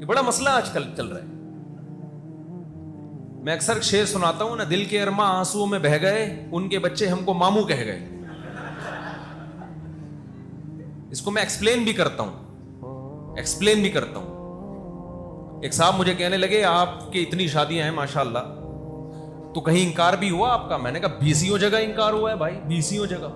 یہ بڑا مسئلہ آج کل چل رہا ہے. میں اکثر شعر سناتا ہوں نا, دل کے ارماں آنسوؤں میں بہہ گئے, ان کے بچے ہم کو ماموں کہہ گئے. اس کو میں ایکسپلین بھی کرتا ہوں. ایک صاحب مجھے کہنے لگے آپ کی اتنی شادیاں ہیں ماشاءاللہ, تو کہیں انکار بھی ہوا آپ کا؟ میں نے کہا 20 جگہ انکار ہوا ہے بھائی, 20 جگہ.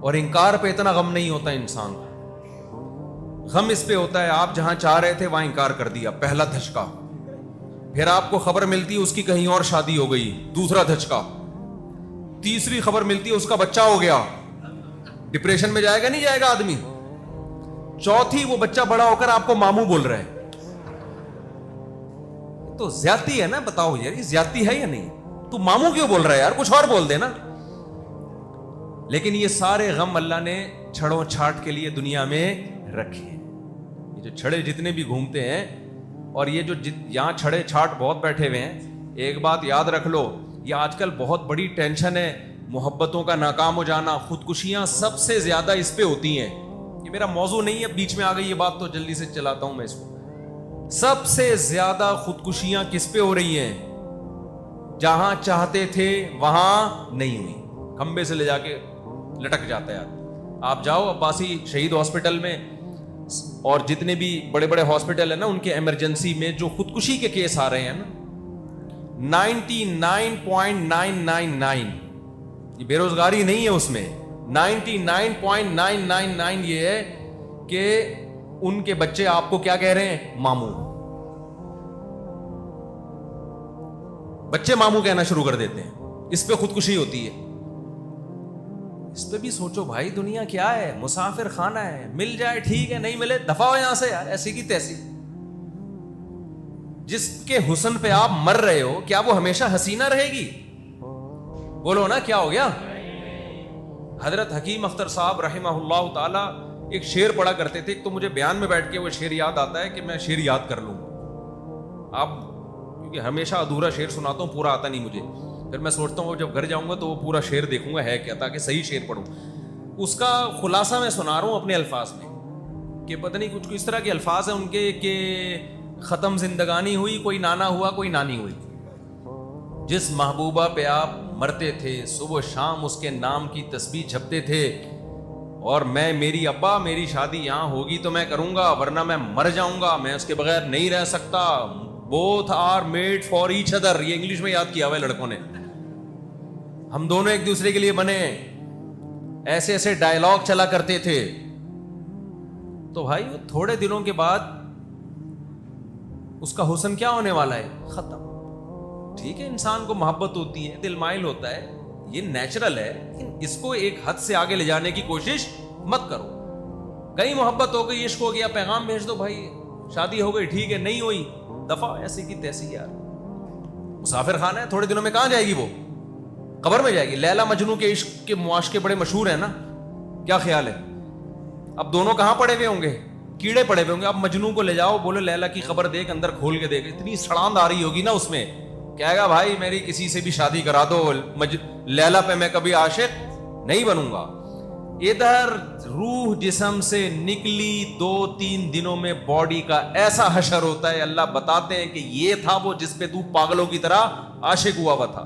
اور انکار پہ اتنا غم نہیں ہوتا انسان کو, غم اس پہ ہوتا ہے آپ جہاں چاہ رہے تھے وہاں انکار کر دیا, پہلا دھچکا. پھر آپ کو خبر ملتی ہے اس کی کہیں اور شادی ہو گئی, دوسرا دھچکا. تیسری خبر ملتی ہے اس کا بچہ ہو گیا, ڈپریشن میں جائے گا نہیں جائے گا آدمی. چوتھی وہ بچہ بڑا ہو کر آپ کو ماموں بول رہا ہے. تو زیادتی ہے نا, بتاؤ یار یہ زیادتی ہے یا نہیں؟ تو ماموں کیوں بول رہا ہے یار, کچھ اور بول دے نا. لیکن یہ سارے غم اللہ نے چھڑوں چھاٹ کے لیے دنیا میں رکھے. یہ جو چھڑے جتنے بھی گھومتے ہیں, اور یہ جو یہاں چھڑے چھاٹ بہت بیٹھے ہوئے ہیں, ایک بات یاد رکھ لو, یہ آج کل بہت بڑی ٹینشن ہے محبتوں کا ناکام ہو جانا. خودکشیاں سب سے زیادہ اس پہ ہوتی ہیں. یہ میرا موضوع نہیں ہے, بیچ میں آ گئی یہ بات تو جلدی سے چلاتا ہوں میں اس کو. سب سے زیادہ خودکشیاں کس پہ ہو رہی ہیں؟ جہاں چاہتے تھے وہاں نہیں ہوئی, کھمبے سے لے جا کے لٹک جاتا ہے آدمی. آپ جاؤ عباسی شہید ہاسپٹل میں, اور جتنے بھی بڑے بڑے ہاسپٹل ہیں نا, ان کے ایمرجنسی میں جو خودکشی کے کیس آ رہے ہیں نا, 99.999, یہ بے روزگاری نہیں ہے اس میں, 99.999 یہ ہے کہ ان کے بچے آپ کو کیا کہہ رہے ہیں؟ ماموں. بچے ماموں کہنا شروع کر دیتے ہیں. اس پہ خودکشی ہوتی ہے. اس پہ بھی سوچو بھائی, دنیا کیا ہے؟ مسافر خانہ ہے, مل جائے ٹھیک ہے, نہیں ملے دفع ہو یہاں سے یار, ایسی کی تیسی. جس کے حسن پہ آپ مر رہے ہو, کیا وہ ہمیشہ حسینہ رہے گی؟ بولو نا, کیا ہو گیا؟ حضرت حکیم اختر صاحب رحمہ اللہ تعالی ایک شعر پڑھا کرتے تھے. ایک تو مجھے بیان میں بیٹھ کے وہ شعر یاد آتا ہے کہ میں شعر یاد کر لوں. آپ کیونکہ ہمیشہ ادھورا شعر سناتا ہوں, پورا آتا نہیں مجھے. پھر میں سوچتا ہوں جب گھر جاؤں گا تو وہ پورا شعر دیکھوں گا ہے کیا, تاکہ صحیح شعر پڑھوں. اس کا خلاصہ میں سنا رہا ہوں اپنے الفاظ میں, کہ پتہ نہیں کچھ اس طرح کے الفاظ ہیں ان کے کہ ختم زندگانی ہوئی, کوئی نانا ہوا کوئی نانی ہوئی. جس محبوبہ پہ آپ مرتے تھے, صبح شام اس کے نام کی تسبیح جپتے تھے, اور میں میری ابا میری شادی یہاں ہوگی تو میں کروں گا, ورنہ میں مر جاؤں گا, میں اس کے بغیر نہیں رہ سکتا. both are made for each other, یہ انگلش میں یاد کیا ہوا ہے لڑکوں نے. ہم دونوں ایک دوسرے کے لیے بنے, ایسے ایسے ڈائلاگ چلا کرتے تھے. تو بھائی تھوڑے دنوں کے بعد اس کا حسن کیا ہونے والا ہے؟ ختم. ٹھیک ہے انسان کو محبت ہوتی ہے, دل مائل ہوتا ہے, یہ نیچرل ہے, لیکن اس کو ایک حد سے آگے لے جانے کی کوشش مت کرو. کہیں محبت ہو گئی, عشق ہو گیا, پیغام بھیج دو بھائی, شادی ہو گئی ٹھیک ہے, نہیں ہوئی دفعہ, ایسی کی تیسی. یار مسافر خانہ ہے, تھوڑے دنوں میں کہاں جائے گی وہ؟ قبر میں جائے گی. لیلا مجنو کے عشق کے معاشقے بڑے مشہور ہیں نا, کیا خیال ہے؟ اب دونوں کہاں پڑے ہوئے ہوں گے؟ کیڑے پڑے ہوئے ہوں گے. اب مجنو کو لے جاؤ, بولو لیلا کی قبر دیکھ, اندر کھول کے دیکھ, اتنی سڑاند آ رہی ہوگی نا اس میں, کہے گا بھائی میری کسی سے بھی شادی کرا دو, لیلا پہ میں کبھی عاشق نہیں بنوں گا. ادھر روح جسم سے نکلی 2-3 دنوں میں باڈی کا ایسا حشر ہوتا ہے, اللہ بتاتے ہیں کہ یہ تھا وہ جس پہ تو پاگلوں کی طرح عاشق ہوا تھا.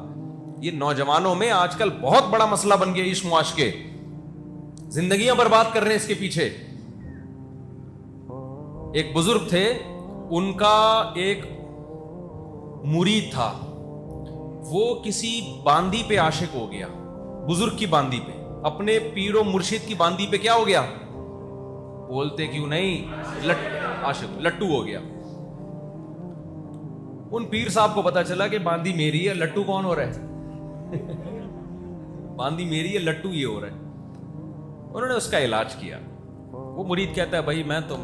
یہ نوجوانوں میں آج کل بہت بڑا مسئلہ بن گیا, عشق معاشقے, زندگیاں برباد کر رہے ہیں اس کے پیچھے. ایک بزرگ تھے, ان کا ایک مرید تھا, وہ کسی باندی پہ عاشق ہو گیا, بزرگ کی باندی پہ, اپنے پیر و مرشد کی باندی پہ کیا ہو گیا؟ بولتے کیوں نہیں, عاشق, لٹو ہو گیا. ان پیر صاحب کو پتا چلا کہ باندی میری ہے, لٹو کون ہو رہا ہے؟ باندی میری ہے, لٹو یہ ہو رہا ہے. انہوں نے اس کا علاج کیا. وہ مرید کہتا ہے بھائی میں تو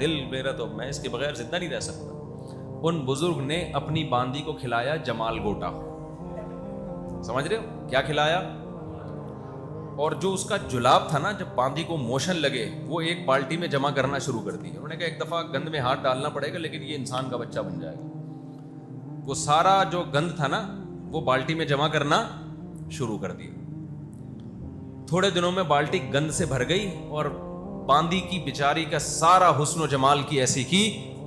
دل میرا تو میں اس کے بغیر زندہ نہیں رہ سکتا. ان بزرگ نے اپنی باندی کو کھلایا جمال گوٹا. سمجھ رہے ہو کیا کھلایا؟ اور جو اس کا جلاب تھا نا, جب باندی کو موشن لگے, وہ ایک بالٹی میں جمع کرنا شروع کر دی. انہوں نے کہا ایک دفعہ گند میں ہاتھ ڈالنا پڑے گا, لیکن یہ انسان کا بچہ بن جائے گا. وہ سارا جو گند تھا نا وہ بالٹی میں جمع کرنا شروع کر دیا. تھوڑے دنوں میں بالٹی گند سے بھر گئی, اور باندی کی بیچاری کا سارا حسن و جمال کی ایسی کی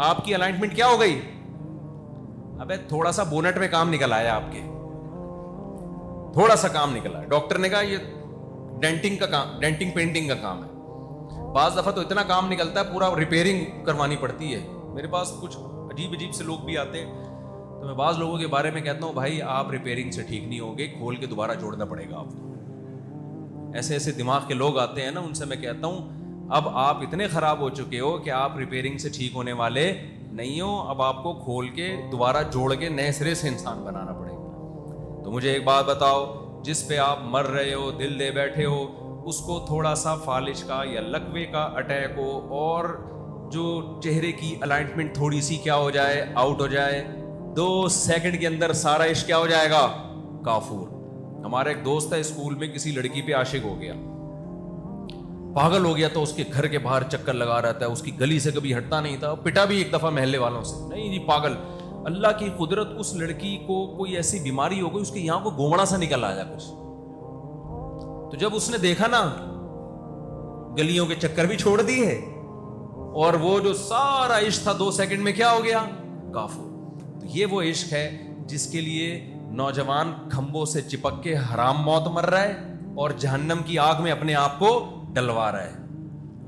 آپ کی الائنمنٹ کیا ہو گئی؟ ابے تھوڑا سا بونٹ میں کام نکل آیا آپ کے، تھوڑا سا کام نکلا ہے. ڈاکٹر نے کہا یہ ڈینٹنگ کا کام، ڈینٹنگ پینٹنگ کا کام ہے. بعض دفعہ تو اتنا کام نکلتا ہے پورا ریپیئرنگ کروانی پڑتی ہے. میرے پاس کچھ عجیب عجیب سے لوگ بھی آتے ہیں تو میں بعض لوگوں کے بارے میں کہتا ہوں بھائی آپ ریپیئرنگ سے ٹھیک نہیں ہوگے، کھول کے دوبارہ جوڑنا پڑے گا آپ کو. ایسے ایسے دماغ کے لوگ آتے ہیں نا، ان سے میں کہتا ہوں اب آپ اتنے خراب ہو چکے ہو کہ آپ ریپیئرنگ سے ٹھیک ہونے والے نہیں ہو، اب آپ کو کھول کے دوبارہ جوڑ کے نئے سرے سے انسان بنانا پڑے گا. تو مجھے ایک بات بتاؤ، جس پہ آپ مر رہے ہو، دل دے بیٹھے ہو، اس کو تھوڑا سا فالج کا یا لکوے کا اٹیک ہو اور جو چہرے کی الائنمنٹ تھوڑی سی کیا ہو جائے، آؤٹ ہو جائے، 2 سیکنڈ کے اندر سارا عشق کیا ہو جائے گا، کافور. ہمارا ایک دوست ہے اسکول میں کسی لڑکی پہ عاشق ہو گیا، پاگل ہو گیا، تو اس کے گھر کے باہر چکر لگا رہتا ہے، اس کی گلی سے کبھی ہٹتا نہیں تھا. پٹا بھی ایک دفعہ محلے والوں سے، نہیں جی پاگل. اللہ کی قدرت، اس لڑکی کو کوئی ایسی بیماری ہو گئی، اس کے یہاں کو گومڑا سا نکل آیا کچھ. تو جب اس نے دیکھا نا، گلیوں کے چکر بھی چھوڑ دیے اور وہ جو سارا عشق تھا 2 سیکنڈ میں کیا ہو گیا، کافور. تو یہ وہ عشق ہے جس کے لیے نوجوان کھمبوں سے چپک کے حرام موت مر رہا ہے اور جہنم کی آگ میں اپنے آپ کو ڈلوا رہا ہے.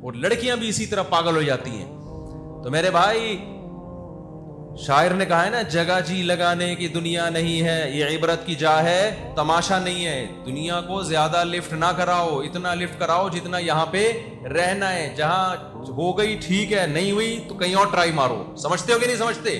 اور لڑکیاں بھی اسی طرح پاگل ہو جاتی ہیں. تو میرے بھائی، شاعر نے کہا ہے نا، جگہ جی لگانے کی دنیا نہیں ہے، یہ عبرت کی جا ہے، تماشا نہیں ہے. دنیا کو زیادہ لفٹ نہ کراؤ، اتنا لفٹ کراؤ جتنا یہاں پہ رہنا ہے. جہاں ہو گئی ٹھیک ہے، نہیں ہوئی تو کہیں اور ٹرائی مارو. سمجھتے ہو کہ نہیں سمجھتے؟